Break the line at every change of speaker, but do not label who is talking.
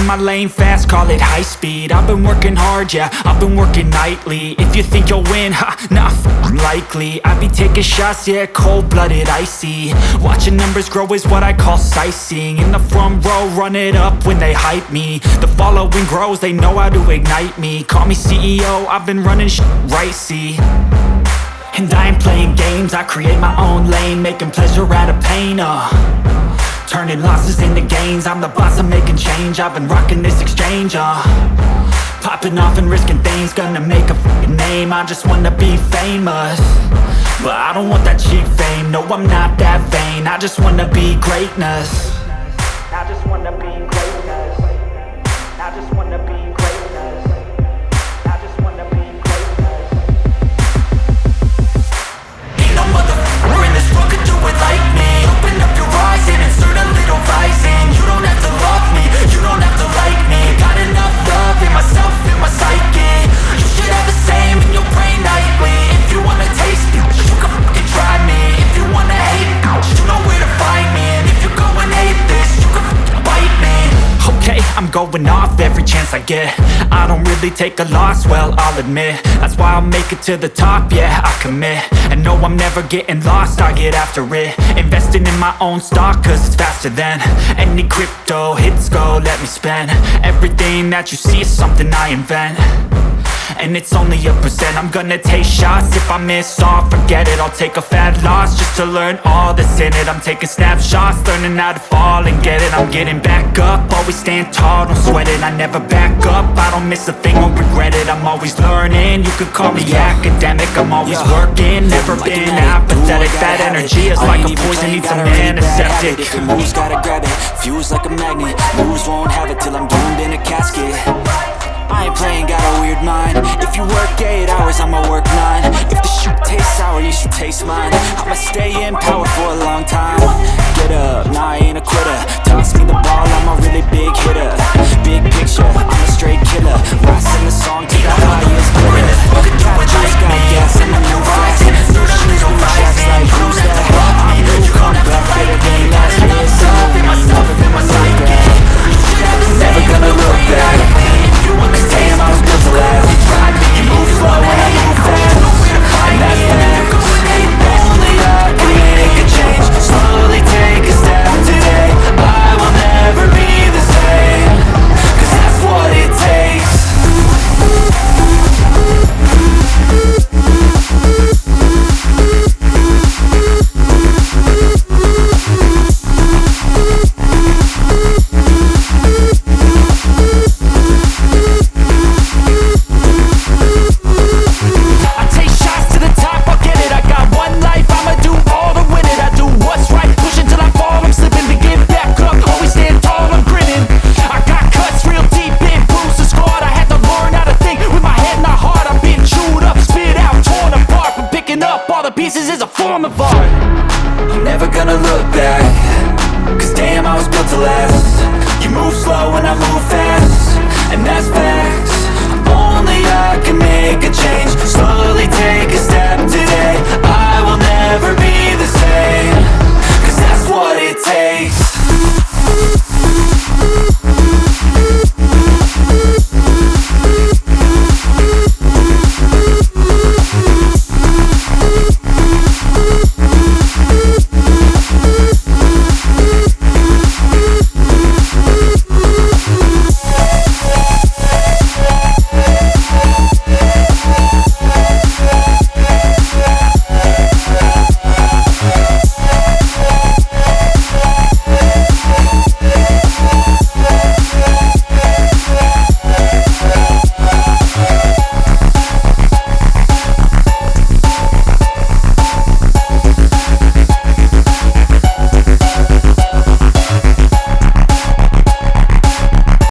my lane fast, call it high speed. I've been working hard, yeah, I've been working nightly. If you think you'll win, ha, not likely. I be taking shots, yeah, cold-blooded, icy. Watching numbers grow is what I call sightseeing. In the front row, run it up when they hype me. The following grows, they know how to ignite me. Call me CEO, I've been running right, see. And I ain't playing games, I create my own lane, making pleasure out of pain, turning losses into gains. I'm the boss, I'm making change. I've been rocking this exchange, popping off and risking things. Gonna make a f***ing name. I just wanna be famous, but I don't want that cheap fame. No, I'm not that vain. I just wanna be greatness. I just wanna be greatness. I just wanna be greatness. I just wanna be greatness. Ain't no motherfucker in this world could do it like me. Open up your eyes and insert a little rising. You don't have to love me, you don't have to like me. Got enough love in myself, in my psyche. You should have the same in your brain nightly. If you wanna taste me, you can fucking try me. If you wanna hate me, you know where to find me. And if you go and hate this, you can fucking bite me. Okay, I'm going off every chance I get. I don't really take a loss, well, I'll admit. That's why I'll make it to the top, yeah, I commit. And no, I'm never getting lost, I get after it. Investing in my own stock, cause it's faster than any crypto hits go, let me spend. Everything that you see is something I invent, and it's only a percent. I'm gonna take shots, if I miss all, forget it. I'll take a fat loss just to learn all that's in it. I'm taking snapshots, learning how to fall and get it. I'm getting back up, always stand tall, don't sweat it. I never back up, I don't miss a thing or regret it. I'm always learning, you could call me academic. I'm always working, never been apathetic. That energy is like a poison, needs a man aseptic.
If it moves, gotta grab it, fuse like a magnet. Moves won't have it till I'm doomed in a casket. I ain't playing, got a weird mind. If you work 8 hours, I'ma work 9. If the shoot tastes sour, you should taste mine. I'ma stay in power for a long time. Get up, nah, I ain't a quitter. Toss me the ball, I'm a really big hitter. Big picture, I'm a straight killer. Rising the song to the highest bidder. Got juice, got gas, I'm a new fast. New shoes, new tracks like who's that? I'm new, come back, better than last year. So, never been my psyche. Never gonna look back. Damn, I was built to last. You move slow and I move fast, and that's facts. Only I can make a change. Slowly take a step today. I will never be the same, cause that's what it takes.
Pieces is a form of art.
I'm never gonna look back, cause damn, I was built to last. You move slow and I move fast, and that's facts. Only I can make a change. Slowly take a step today.